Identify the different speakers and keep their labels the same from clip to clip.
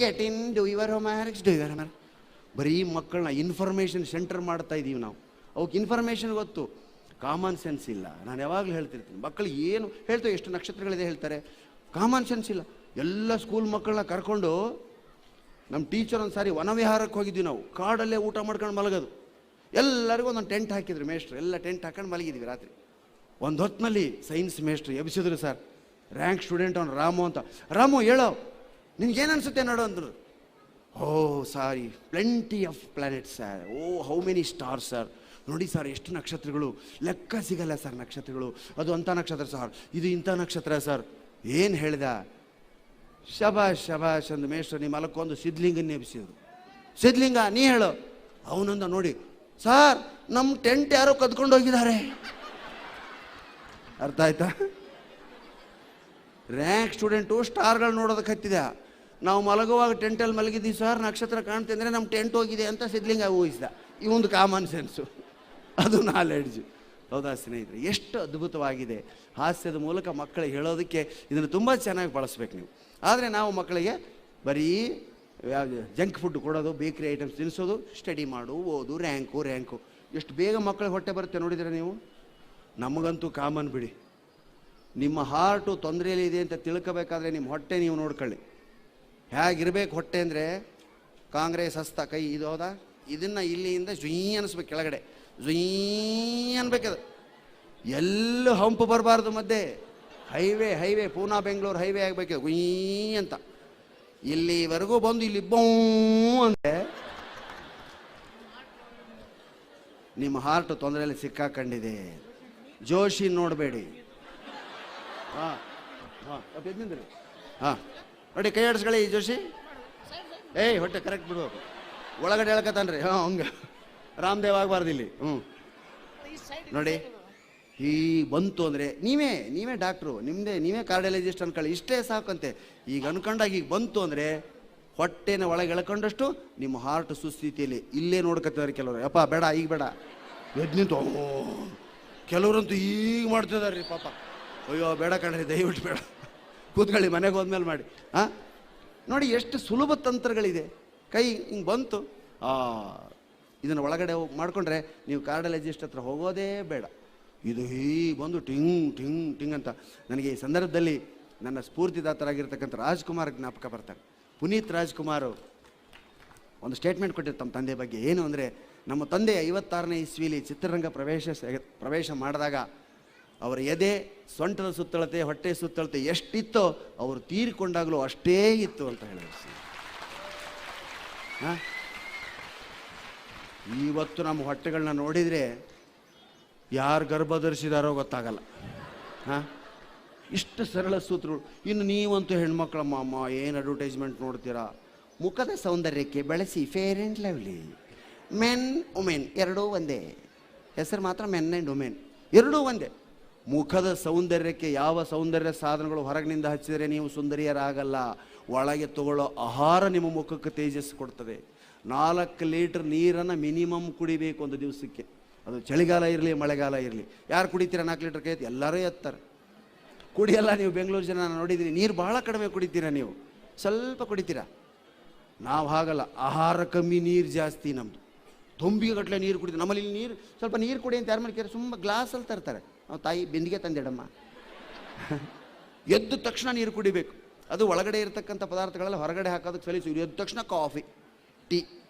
Speaker 1: Get in, do your homeworks, do your homework. ಬರೀ ಮಕ್ಕಳನ್ನ information centre ಮಾಡ್ತಾ ಇದ್ದೀವಿ ನಾವು. ಅವಕ್ಕೆ ಇನ್ಫಾರ್ಮೇಷನ್ ಗೊತ್ತು, ಕಾಮನ್ ಸೆನ್ಸ್ ಇಲ್ಲ. ನಾನು ಯಾವಾಗಲೂ ಹೇಳ್ತಿರ್ತೀನಿ, ಮಕ್ಕಳಿಗೆ ಏನು ಹೇಳ್ತೇವೆ, ಎಷ್ಟು ನಕ್ಷತ್ರಗಳಿದೆ ಹೇಳ್ತಾರೆ, ಕಾಮನ್ ಸೆನ್ಸ್ ಇಲ್ಲ. ಎಲ್ಲ ಸ್ಕೂಲ್ ಮಕ್ಕಳನ್ನ ಕರ್ಕೊಂಡು ನಮ್ಮ ಟೀಚರ್ ಒಂದು ಸಾರಿ ವನವಿಹಾರಕ್ಕೆ ಹೋಗಿದ್ವಿ ನಾವು. ಕಾಡಲ್ಲೇ ಊಟ ಮಾಡ್ಕೊಂಡು ಮಲಗೋದು. ಎಲ್ಲರಿಗೂ ಒಂದೊಂದು ಟೆಂಟ್ ಹಾಕಿದ್ರು ಮೇಷ್ಟ್ರು, ಎಲ್ಲ ಟೆಂಟ್ ಹಾಕೊಂಡು ಮಲಗಿದ್ವಿ ರಾತ್ರಿ. ಒಂದು ಹೊತ್ತಿನಲ್ಲಿ ಸೈನ್ಸ್ ಮೇಷ್ಟ್ರು ಎಬ್ಸಿದ್ರು ಸರ್. ರ್ಯಾಂಕ್ ಸ್ಟೂಡೆಂಟ್ ಅವ್ನು ರಾಮು ಅಂತ. ರಾಮು ಹೇಳೋ, ನಿನ್ಗೇನು ಅನಿಸುತ್ತೆ ನೋಡು ಅಂದರು. Oh sorry, plenty of planets sir. Oh how many stars sir. ನೋಡಿ ಸರ್ ಎಷ್ಟು ನಕ್ಷತ್ರಗಳು, ಲೆಕ್ಕ ಸಿಗಲ್ಲ ಸರ್ ನಕ್ಷತ್ರಗಳು. ಅದು ಅಂಥ ನಕ್ಷತ್ರ ಸರ್, ಇದು ಇಂಥ ನಕ್ಷತ್ರ ಸರ್. ಏನು ಹೇಳ್ದ? ಶಬಾಷ್ ಶಬಾಷ್ ಅಂದ ಮೇಷ್ಟ್ರು. ನಿಮ್ಮ ಮಲಕ್ಕೊಂದು ಸಿದ್ಲಿಂಗನ್ನೇ ಎಬ್ಸಿದ್ರು. ಸಿದ್ಲಿಂಗ ನೀ ಹೇಳು. ಅವನಂದ ನೋಡಿ ಸರ್, ನಮ್ಮ ಟೆಂಟ್ ಯಾರೋ ಕದ್ಕೊಂಡು ಹೋಗಿದ್ದಾರೆ. ಅರ್ಥ ಆಯ್ತಾ? ರ್ಯಾಂಕ್ ಸ್ಟೂಡೆಂಟು ಸ್ಟಾರ್ಗಳು ನೋಡೋದಕ್ಕೆ ಹತ್ತಿದ. ನಾವು ಮಲಗುವಾಗ ಟೆಂಟಲ್ಲಿ ಮಲಗಿದ್ದೀವಿ ಸರ್, ನಕ್ಷತ್ರ ಕಾಣ್ತೆ ಅಂದರೆ ನಮ್ಮ ಟೆಂಟ್ ಹೋಗಿದೆ ಅಂತ ಸಿದ್ಲಿಂಗ ಊಹಿಸಿದ. ಇವೊಂದು ಕಾಮನ್ ಸೆನ್ಸು, ಅದು ನಾಲೆಡ್ಜು. ಹೌದಾ ಸ್ನೇಹಿತರೆ? ಎಷ್ಟು ಅದ್ಭುತವಾಗಿದೆ. ಹಾಸ್ಯದ ಮೂಲಕ ಮಕ್ಕಳಿಗೆ ಹೇಳೋದಕ್ಕೆ ಇದನ್ನು ತುಂಬ ಚೆನ್ನಾಗಿ ಬಳಸ್ಬೇಕು ನೀವು. ಆದರೆ ನಾವು ಮಕ್ಕಳಿಗೆ ಬರೀ ಜಂಕ್ ಫುಡ್ ಕೊಡೋದು, ಬೇಕ್ರಿ ಐಟಮ್ಸ್ ತಿನ್ನಿಸೋದು, ಸ್ಟಡಿ ಮಾಡು, ಓದು, ರ್ಯಾಂಕು. ಎಷ್ಟು ಬೇಗ ಮಕ್ಕಳಿಗೆ ಹೊಟ್ಟೆ ಬರುತ್ತೆ ನೋಡಿದರೆ ನೀವು. ನಮಗಂತೂ ಕಾಮನ್ ಬಿಡಿ. ನಿಮ್ಮ ಹಾರ್ಟು ತೊಂದರೆಯಲ್ಲಿ ಇದೆ ಅಂತ ತಿಳ್ಕೋಬೇಕಾದ್ರೆ ನಿಮ್ಮ ಹೊಟ್ಟೆ ನೀವು ನೋಡ್ಕೊಳ್ಳಿ. ಹೇಗಿರ್ಬೇಕು ಹೊಟ್ಟೆ ಅಂದರೆ, ಕಾಂಗ್ರೆಸ್ ಹಸ್ತ ಕೈ ಇದು ಹೌದಾ, ಇದನ್ನು ಇಲ್ಲಿಂದ ಜುಯ್ ಅನ್ನಿಸ್ಬೇಕು, ಕೆಳಗಡೆ ಜುಯ್ ಅನ್ಬೇಕದು. ಎಲ್ಲೂ ಹಂಪು ಬರಬಾರ್ದು ಮಧ್ಯೆ. ಹೈವೇ ಪೂನಾ ಬೆಂಗಳೂರು ಹೈವೇ ಆಗಬೇಕು ಗುಯ್ ಅಂತ. ಇಲ್ಲಿವರೆಗೂ ಬಂದು ಇಲ್ಲಿ ಬೌ ಅಂದರೆ ನಿಮ್ಮ ಹಾರ್ಟ್ ತೊಂದರೆಯಲ್ಲಿ ಸಿಕ್ಕಾಕೊಂಡಿದೆ. ಜೋಶಿ ನೋಡಬೇಡಿ. ಹಾಂ ನೋಡಿ, ಕೈ ಆಡಿಸ್ಕೊಳ್ಳಿ ಜೋಶಿ. ಏಯ್ ಹೊಟ್ಟೆ ಕರೆಕ್ಟ್ ಬಿಡ್ಬೇಕು, ಒಳಗಡೆ ಹೇಳ್ಕತಾನ್ರಿ. ಹಂಗೆ ರಾಮದೇವ್ ಆಗಬಾರ್ದು ಇಲ್ಲಿ. ನೋಡಿ, ಈ ಬಂತು ಅಂದರೆ ನೀವೇ ಡಾಕ್ಟ್ರು, ನೀವೇ ಕಾರ್ಡಿಯಾಲಜಿಸ್ಟ್ ಅನ್ಕೊಳ್ಳಿ, ಇಷ್ಟೇ ಸಾಕಂತೆ. ಈಗ ಅನ್ಕೊಂಡಾಗ ಈಗ ಬಂತು ಅಂದರೆ ಹೊಟ್ಟೆನ ಒಳಗೆ ಎಳ್ಕೊಂಡಷ್ಟು ನಿಮ್ಮ ಹಾರ್ಟ್ ಸುಸ್ಥಿತಿಯಲ್ಲಿ ಇಲ್ಲೇ ನೋಡ್ಕೊತಿದ್ದಾರೆ ಕೆಲವರು. ಯಪ್ಪ ಬೇಡ, ಈಗ ಬೇಡ, ಎದ್ದು ನಿಂತು. ಕೆಲವರಂತೂ ಈಗ ಮಾಡ್ತಿದ್ದಾರೆ ರೀ ಪಾಪ. ಅಯ್ಯೋ ಬೇಡ ಕಣ್ರಿ, ದಯವಿಟ್ಟು ಬೇಡ, ಕೂತ್ಕೊಳ್ಳಿ, ಮನೆಗೆ ಹೋದ್ಮೇಲೆ ಮಾಡಿ. ನೋಡಿ ಎಷ್ಟು ಸುಲಭ ತಂತ್ರಗಳಿದೆ. ಕೈ ಹಿಂಗೆ ಬಂತು, ಇದನ್ನು ಒಳಗಡೆ ಮಾಡಿಕೊಂಡ್ರೆ ನೀವು ಕಾರ್ಡಿಯಾಲಜಿಸ್ಟ್ ಹತ್ರ ಹೋಗೋದೇ ಬೇಡ. ಇದು ಹೀಗೆ ಬಂದು ಟಿಂಗ್ ಅಂತ. ನನಗೆ ಈ ಸಂದರ್ಭದಲ್ಲಿ ನನ್ನ ಸ್ಫೂರ್ತಿದಾತರಾಗಿರ್ತಕ್ಕಂಥ ರಾಜ್ಕುಮಾರ್ ಜ್ಞಾಪಕ ಬರ್ತಾರೆ. ಪುನೀತ್ ರಾಜ್ಕುಮಾರ್ ಒಂದು ಸ್ಟೇಟ್ಮೆಂಟ್ ಕೊಟ್ಟಿರ್ತಾರೆ ತಮ್ಮ ತಂದೆ ಬಗ್ಗೆ. ಏನು ಅಂದರೆ, ನಮ್ಮ ತಂದೆ 56ನೇ ಇಸ್ವಿಲಿ ಚಿತ್ರರಂಗ ಪ್ರವೇಶ ಮಾಡಿದಾಗ ಅವರ ಎದೆ, ಸೊಂಟದ ಸುತ್ತಳತೆ, ಹೊಟ್ಟೆ ಸುತ್ತಳತೆ ಎಷ್ಟಿತ್ತೋ ಅವರು ತೀರಿಕೊಂಡಾಗಲೂ ಅಷ್ಟೇ ಇತ್ತು ಅಂತ ಹೇಳಿದ್ರು. ಇವತ್ತು ನಮ್ಮ ಹೊಟ್ಟೆಗಳನ್ನ ನೋಡಿದರೆ ಯಾರು ಗರ್ಭ ಧರಿಸಿದಾರೋ ಗೊತ್ತಾಗಲ್ಲ. ಇಷ್ಟು ಸರಳ ಸೂತ್ರಗಳು. ಇನ್ನು ನೀವಂತೂ ಹೆಣ್ಮಕ್ಳಮ್ಮ, ಏನು ಅಡ್ವರ್ಟೈಸ್ಮೆಂಟ್ ನೋಡ್ತೀರಾ? ಮುಖದ ಸೌಂದರ್ಯಕ್ಕೆ ಬಳಸಿ fair and lovely, men women ಎರಡೂ ಒಂದೇ. ಹೆಸರು ಮಾತ್ರ ಮೆನ್ ಆ್ಯಂಡ್ ವುಮೆನ್, ಎರಡೂ ಒಂದೇ. ಮುಖದ ಸೌಂದರ್ಯಕ್ಕೆ ಯಾವ ಸೌಂದರ್ಯ ಸಾಧನಗಳು ಹೊರಗಿನಿಂದ ಹಚ್ಚಿದರೆ ನೀವು ಸುಂದರಿಯರಾಗಲ್ಲ. ಒಳಗೆ ತಗೊಳ್ಳೋ ಆಹಾರ ನಿಮ್ಮ ಮುಖಕ್ಕೆ ತೇಜಸ್ಸು ಕೊಡ್ತದೆ. 4 ಲೀಟರ್ ನೀರನ್ನು ಮಿನಿಮಮ್ ಕುಡಿಬೇಕು ಒಂದು ದಿವಸಕ್ಕೆ. ಅದು ಚಳಿಗಾಲ ಇರಲಿ ಮಳೆಗಾಲ ಇರಲಿ. ಯಾರು ಕುಡಿತೀರಾ 4 ಲೀಟರ್ ಕೈ? ಎಲ್ಲರೂ ಎತ್ತಾರೆ. ಕುಡಿಯಲ್ಲ. ನೀವು ಬೆಂಗಳೂರು ಜನ ನಾನು ನೋಡಿದ್ದೀನಿ, ನೀರು ಭಾಳ ಕಡಿಮೆ ಕುಡಿತೀರಾ, ನೀವು ಸ್ವಲ್ಪ ಕುಡಿತೀರಾ. ನಾವು ಹಾಗಲ್ಲ, ಆಹಾರ ಕಮ್ಮಿ, ನೀರು ಜಾಸ್ತಿ. ನಮ್ಮದು ತುಂಬಿಗಟ್ಟಲೆ ನೀರು ಕುಡಿತೀವಿ. ನಮ್ಮಲ್ಲಿ ನೀರು ಸ್ವಲ್ಪ ನೀರು ಕುಡಿ ಅಂತ ಯಾರು ಮಾಡ್ತಾರೆ? ತುಂಬ ಗ್ಲಾಸಲ್ಲಿ ತರ್ತಾರೆ. ನಾವು ತಾಯಿ ಬಿಂದಿಗೆ ತಂದಿಡಮ್ಮ. ಎದ್ದ ತಕ್ಷಣ ನೀರು ಕುಡಿಬೇಕು. ಅದು ಒಳಗಡೆ ಇರತಕ್ಕಂಥ ಪದಾರ್ಥಗಳೆಲ್ಲ ಹೊರಗಡೆ ಹಾಕೋದಕ್ಕೆ ಸಲಿಸು. ಎದ್ದ ತಕ್ಷಣ ಕಾಫಿ, ಟೀ,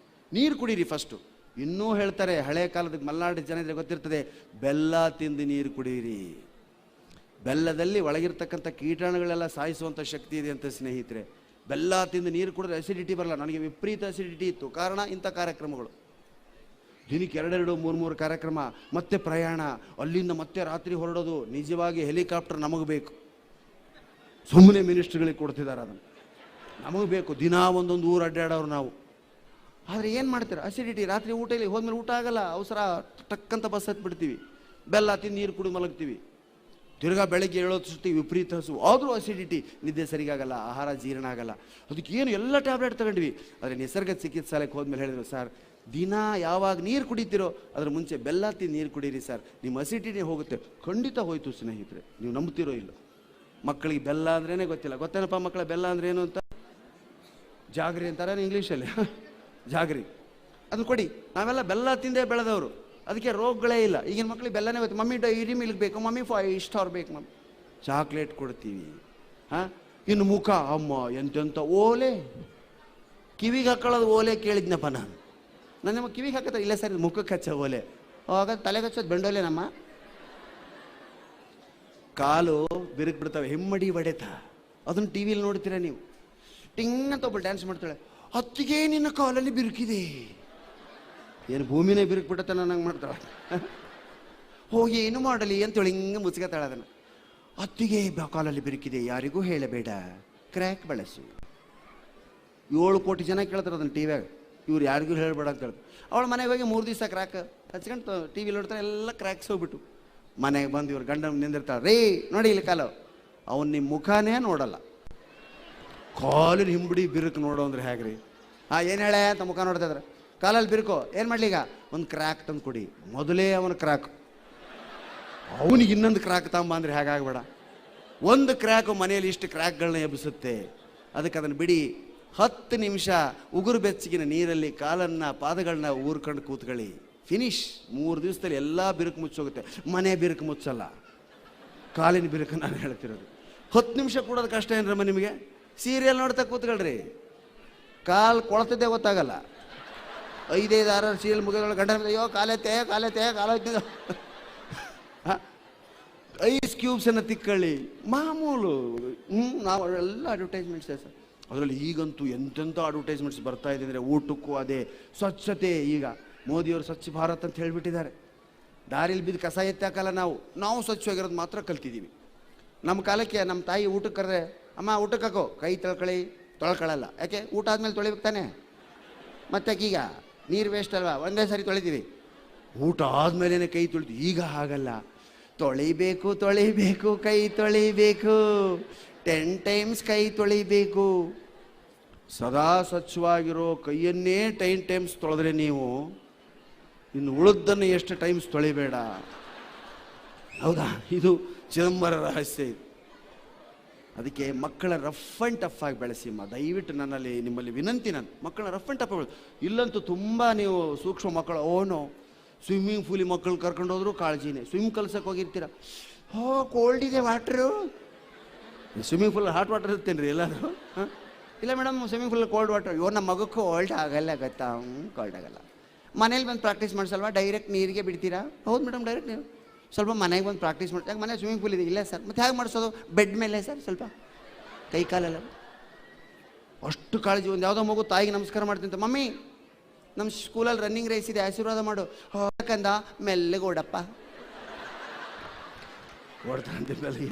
Speaker 1: ನೀರು ಕುಡೀರಿ ಫಸ್ಟು. ಇನ್ನೂ ಹೇಳ್ತಾರೆ, ಹಳೆ ಕಾಲದ ಮಲೆನಾಡು ಜನ ಇದ್ರೆ ಗೊತ್ತಿರ್ತದೆ, ಬೆಲ್ಲ ತಿಂದು ನೀರು ಕುಡೀರಿ. ಬೆಲ್ಲದಲ್ಲಿ ಒಳಗಿರ್ತಕ್ಕಂಥ ಕೀಟಾಣುಗಳೆಲ್ಲ ಸಾಯಿಸುವಂಥ ಶಕ್ತಿ ಇದೆ ಅಂತ ಸ್ನೇಹಿತರೆ. ಬೆಲ್ಲ ತಿಂದು ನೀರು ಕುಡಿದ್ರೆ ಅಸಿಡಿಟಿ ಬರಲ್ಲ. ನನಗೆ ವಿಪರೀತ ಅಸಿಡಿಟಿ ಇತ್ತು. ಕಾರಣ ಇಂಥ ಕಾರ್ಯಕ್ರಮಗಳು. ದಿನಕ್ಕೆ 2-2, 3-3 ಕಾರ್ಯಕ್ರಮ, ಮತ್ತೆ ಪ್ರಯಾಣ, ಅಲ್ಲಿಂದ ಮತ್ತೆ ರಾತ್ರಿ ಹೊರಡೋದು. ನಿಜವಾಗಿ ಹೆಲಿಕಾಪ್ಟರ್ ನಮಗೆ ಬೇಕು. ಸುಮ್ಮನೆ ಮಿನಿಸ್ಟ್ರುಗಳಿಗೆ ಕೊಡ್ತಿದ್ದಾರೆ, ಅದನ್ನು ನಮಗೆ ಬೇಕು. ದಿನ ಒಂದೊಂದು ಊರು ಅಡ್ಡಾಡೋರು ನಾವು. ಆದರೆ ಏನು ಮಾಡ್ತಾರೆ? ಅಸಿಡಿಟಿ. ರಾತ್ರಿ ಊಟ ಇಲ್ಲಿ ಹೋದ್ಮೇಲೆ ಊಟ ಆಗಲ್ಲ, ಅವಸರ ಟಕ್ಕಂತ ಬಸ್ ಹತ್ಬಿಡ್ತೀವಿ. ಬೆಲ್ಲ ತಿಂದು ನೀರು ಕುಡಿ ಮಲಗ್ತೀವಿ. ತಿರ್ಗಾ ಬೆಳಗ್ಗೆ ಹೇಳೋಷ್ಟು ವಿಪರೀತ ಹಸು, ಆದರೂ ಅಸಿಡಿಟಿ, ನಿದ್ದೆ ಸರಿಗಾಗಲ್ಲ, ಆಹಾರ ಜೀರ್ಣ ಆಗಲ್ಲ. ಅದಕ್ಕೆ ಏನು ಎಲ್ಲ ಟ್ಯಾಬ್ಲೆಟ್ ತಗೊಂಡ್ವಿ. ಆದರೆ ನಿಸರ್ಗ ಚಿಕಿತ್ಸಾಲಯಕ್ಕೆ ಹೋದ್ಮೇಲೆ ಹೇಳಿದ್ರು, ಸರ್ ದಿನ ಯಾವಾಗ ನೀರು ಕುಡಿತೀರೋ ಅದ್ರ ಮುಂಚೆ ಬೆಲ್ಲ ತಿಂದು ನೀರು ಕುಡೀರಿ ಸರ್, ನಿಮ್ಮ ಅಸಿಡಿಟಿ ಹೋಗುತ್ತೆ. ಖಂಡಿತ ಹೋಯ್ತು ಸ್ನೇಹಿತರೆ, ನೀವು ನಂಬ್ತಿರೋ ಇಲ್ಲ. ಮಕ್ಕಳಿಗೆ ಬೆಲ್ಲ ಅಂದ್ರೇ ಗೊತ್ತಿಲ್ಲ. ಗೊತ್ತೇನಪ್ಪ ಮಕ್ಕಳ ಬೆಲ್ಲ ಅಂದ್ರೆ ಏನು ಅಂತ? ಜಾಗ್ರಿ ಅಂತಾರೆ ಇಂಗ್ಲೀಷಲ್ಲಿ ಜಾಗ್ರಿ ಅದನ್ನ ಕೊಡಿ. ನಾವೆಲ್ಲ ಬೆಲ್ಲ ತಿಂದೇ ಬೆಳೆದವರು, ಅದಕ್ಕೆ ರೋಗಗಳೇ ಇಲ್ಲ. ಈಗಿನ ಮಕ್ಳಿಗೆ ಬೆಲ್ಲನೇ ಗೊತ್ತು. ಮಮ್ಮಿ ಡೈರಿ ಮಿಲ್ಕ್ ಬೇಕು, ಮಮ್ಮಿ 5 ಸ್ಟಾರ್ ಬೇಕು, ಮಮ್ಮಿ ಚಾಕ್ಲೇಟ್ ಕೊಡ್ತೀವಿ. ಹಾಂ, ಇನ್ನು ಮುಖ ಅಮ್ಮ ಎಂತೆಂಥ ಓಲೆ, ಕಿವಿಗೆ ಹಾಕೊಳ್ಳೋದು ಓಲೆ ಕೇಳಿದ್ನಪ್ಪ ನಾನು. ನಮ್ಮ ಕಿವಿಗೆ ಹಾಕತ್ತಾರೆ, ಇಲ್ಲ ಸರ್ ಮುಖಕ್ಕೆ ಹಚ್ಚೋ ಓಲೆ, ಆಗ ತಲೆಗೆ ಹಚ್ಚೋದು ಬೆಂಡೋಲೆ. ನಮ್ಮ ಕಾಲು ಬಿರುಕು ಬಿಡ್ತವೆ, ಹಿಮ್ಮಡಿ ಹೊಡೆತ. ಅದನ್ನು ಟಿ ವಿಲಿ ನೋಡ್ತೀರ ನೀವು. ಟಿಂಗ್ ಅಂತ ಒಬ್ಬಳು ಡ್ಯಾನ್ಸ್ ಮಾಡ್ತಾಳೆ, ಅತ್ತಿಗೆ ನಿನ್ನ ಕಾಲಲ್ಲಿ ಬಿರುಕಿದೆ. ಏನು ಭೂಮಿನೇ ಬಿರುಕು ಬಿಡುತ್ತೆ ನನಗೆ ಮಾಡ್ತಾಳೆ. ಹೋಗಿ ಏನು ಮಾಡಲಿ ಅಂತೇಳಿ ಹಿಂಗೆ ಮುಚ್ಕತ್ತಾಳೆ ಅದನ್ನು. ಅತ್ತಿಗೆ ಕಾಲಲ್ಲಿ ಬಿರುಕಿದೆ, ಯಾರಿಗೂ ಹೇಳಬೇಡ, ಕ್ರ್ಯಾಕ್ ಬಳಸು. 7 ಕೋಟಿ ಜನ ಕೇಳ್ತಾರೆ ಅದನ್ನು ಟಿ ವ್ಯಾಗ, ಇವ್ರು ಯಾರಿಗೂ ಹೇಳಬೇಡ ಅಂತ ಹೇಳ್ತಾರೆ. ಅವಳು ಮನೆಗೆ ಹೋಗಿ 3 ದಿವಸ ಕ್ರ್ಯಾಕ್ ಹಚ್ಕೊಂಡು ಟಿ ವಿಲಿ ನೋಡ್ತಾರೆ, ಎಲ್ಲ ಕ್ರ್ಯಾಕ್ಸ್ ಹೋಗ್ಬಿಟ್ಟು ಮನೆಗೆ ಬಂದು ಇವ್ರು ಗಂಡ ನಿಂದಿರ್ತಾಳೆ. ರೀ ನೋಡಿ ಇಲ್ಲಿ ಕಾಲು, ಅವನು ನಿಮ್ಮ ಮುಖಾನೇ ನೋಡಲ್ಲ, ಕಾಲಿನ ಹಿಂಬಡಿ ಬಿರುಕು ನೋಡೋ ಅಂದ್ರೆ ಹೇಗೆ ರೀ? ಏನು ಹೇಳೆ ಅಂತ ಮುಖ ನೋಡ್ತಾ ಇದ್ರೆ, ಕಾಲಲ್ಲಿ ಬಿರುಕು ಏನು ಮಾಡಲಿ, ಈಗ ಒಂದು ಕ್ರ್ಯಾಕ್ ತಂದು ಕೊಡಿ. ಮೊದಲೇ ಅವನ ಕ್ರ್ಯಾಕ್, ಅವನಿಗೆ ಇನ್ನೊಂದು ಕ್ರ್ಯಾಕ್ ತಗೊಂಬ ಅಂದರೆ ಹೇಗಾಗಬೇಡ. ಒಂದು ಕ್ರ್ಯಾಕು ಮನೆಯಲ್ಲಿ ಇಷ್ಟು ಕ್ರ್ಯಾಕ್ಗಳನ್ನ ಎಬ್ಬಿಸುತ್ತೆ. ಅದಕ್ಕೆ ಅದನ್ನು ಬಿಡಿ. 10 ನಿಮಿಷ ಉಗುರು ಬೆಚ್ಚಗಿನ ನೀರಲ್ಲಿ ಕಾಲನ್ನು ಪಾದಗಳನ್ನ ಊರ್ಕೊಂಡು ಕೂತ್ಕೊಳ್ಳಿ, ಫಿನಿಶ್. 3 ದಿವಸದಲ್ಲಿ ಎಲ್ಲ ಬಿರುಕು ಮುಚ್ಚೋಗುತ್ತೆ. ಮನೆ ಬಿರುಕು ಮುಚ್ಚಲ್ಲ, ಕಾಲಿನ ಬಿರುಕು ನಾನು ಹೇಳ್ತಿರೋದು. 10 ನಿಮಿಷ ಕೂಡೋದು ಕಷ್ಟ ಏನ್ರಮ್ಮ ನಿಮಗೆ? ಸೀರಿಯಲ್ ನೋಡ್ತಾ ಕೂತ್ಕೊಳ್ರಿ, ಕಾಲು ಕೊಳ್ತದ್ದೇ ಗೊತ್ತಾಗಲ್ಲ. 5-5, 6 ಸೀರಿಯಲ್ ಮುಗಿದೊಳಗೆ ಗಂಡ ಅಯ್ಯೋ ಕಾಲೈತೆ ಕಾಲೈತೆ ಕಾಲೈತೆ. ಐಸ್ ಕ್ಯೂಬ್ಸನ್ನು ತಿಕ್ಕೊಳ್ಳಿ, ಮಾಮೂಲು. ನಾವು ಎಲ್ಲ ಅಡ್ವರ್ಟೈಸ್ಮೆಂಟ್ಸೇ ಸರ್. ಅದರಲ್ಲಿ ಈಗಂತೂ ಎಂತೆಂಥ ಅಡ್ವರ್ಟೈಸ್ಮೆಂಟ್ಸ್ ಬರ್ತಾ ಇದೆ ಅಂದರೆ ಊಟಕ್ಕೂ ಅದೇ, ಸ್ವಚ್ಛತೆ. ಈಗ ಮೋದಿಯವರು ಸ್ವಚ್ಛ ಭಾರತ್ ಅಂತ ಹೇಳಿಬಿಟ್ಟಿದ್ದಾರೆ. ದಾರಿಲಿ ಬಿದ್ದು ಕಸ ಎತ್ತಾಕಲ್ಲ, ನಾವು ಸ್ವಚ್ಛವಾಗಿರೋದು ಮಾತ್ರ ಕಲ್ತಿದ್ದೀವಿ. ನಮ್ಮ ಕಾಲಕ್ಕೆ ನಮ್ಮ ತಾಯಿ ಊಟಕ್ಕೆ ಕರೆದ್ರೆ, ಅಮ್ಮ ಊಟಕ್ಕೆ ಹಾಕೋ, ಕೈ ತೊಳ್ಕೊಳ್ಳಲ್ಲ. ಯಾಕೆ? ಊಟ ಆದಮೇಲೆ ತೊಳಿಬೇಕು ತಾನೆ, ಮತ್ತೆ ಈಗ ನೀರು ವೇಸ್ಟ್ ಅಲ್ವಾ, ಒಂದೇ ಸಾರಿ ತೊಳಿತೀವಿ. ಊಟ ಆದಮೇಲೆ ಕೈ ತೊಳಿತೀವಿ. ಈಗ ಹಾಗಲ್ಲ, ತೊಳಿಬೇಕು ಕೈ ತೊಳಿಬೇಕು, 10 ಟೈಮ್ಸ್ ಕೈ ತೊಳಿಬೇಕು. ಸದಾ ಸ್ವಚ್ಛವಾಗಿರೋ ಕೈಯನ್ನೇ 10 ಟೈಮ್ಸ್ ತೊಳೆದ್ರೆ ನೀವು ಇನ್ನು ಉಳಿದನ್ನು ಎಷ್ಟು ಟೈಮ್ಸ್ ತೊಳಿಬೇಡ. ಹೌದಾ? ಇದು ಚಿದಂಬರ ರಹಸ್ಯ. ಇದು ಅದಕ್ಕೆ ಮಕ್ಕಳ ರಫ್ ಆ್ಯಂಡ್ ಟಫ್ ಆಗಿ ಬೆಳೆಸಿಮ್ಮ, ದಯವಿಟ್ಟು ನಿಮ್ಮಲ್ಲಿ ವಿನಂತಿ. ನಾನು ಮಕ್ಕಳ ರಫ್ ಆ್ಯಂಡ್ ಟಫ್ ಇಲ್ಲಂತೂ ತುಂಬ ನೀವು ಸೂಕ್ಷ್ಮ ಮಕ್ಕಳು. ಓನೋ ಸ್ವಿಮ್ಮಿಂಗ್ ಪೂಲಿಗೆ ಮಕ್ಕಳು ಕರ್ಕೊಂಡು ಹೋದ್ರು ಕಾಳಜಿನೇ. ಸ್ವಿಮ್ ಕಲ್ಸಕ್ಕೆ ಹೋಗಿರ್ತೀರ, ಕೋಲ್ಡ್ ಇದೆ water. Swimming pool hot water ಇರ್ತೇನೆ ರೀ ಎಲ್ಲರೂ? ಇಲ್ಲ madam, swimming pool cold water. ನಮ್ಮ ಮಗಕ್ಕೂ ಕೋಲ್ಡ್ ಆಗಲ್ಲ ಗೊತ್ತಾ? ಕೋಲ್ಡ್ ಆಗಲ್ಲ. ಮನೇಲಿ ಬಂದು ಪ್ರಾಕ್ಟೀಸ್ ಮಾಡಿಸಲ್ವಾ? ಡೈರೆಕ್ಟ್ ನೀರಿಗೆ ಬಿಡ್ತೀರಾ? ಹೌದು ಮೇಡಮ್, ಡೈರೆಕ್ಟ್ ನೀರು. ಸ್ವಲ್ಪ ಮನೆಗೆ ಬಂದು ಪ್ರಾಕ್ಟೀಸ್ ಮಾಡಿ. ಯಾಕೆ ಮನೆ ಸ್ವಿಮ್ಮಿಂಗ್ ಪೂಲ್ ಇದೆ? ಇಲ್ಲ ಸರ್. ಮತ್ತೆ ಹೇಗೆ ಮಾಡಿಸೋದು? ಬೆಡ್ ಮೇಲೆ ಸರ್, ಸ್ವಲ್ಪ ಕೈ ಕಾಲೆಲ್ಲ ಅಷ್ಟು ಕಾಳಜಿ. ಒಂದು ಯಾವುದೋ ಮಗು ತಾಯಿಗೆ ನಮಸ್ಕಾರ ಮಾಡ್ತಿಂತ, ಮಮ್ಮಿ ನಮ್ಮ ಸ್ಕೂಲಲ್ಲಿ ರನ್ನಿಂಗ್ ರೇಸ್ ಇದೆ, ಆಶೀರ್ವಾದ ಮಾಡು. ಯಾಕಂದ ಮೆಲ್ಲಗೆ ಓಡಪ್ಪ, ಓಡ್ತಾನಂತ ಮೇಲೆ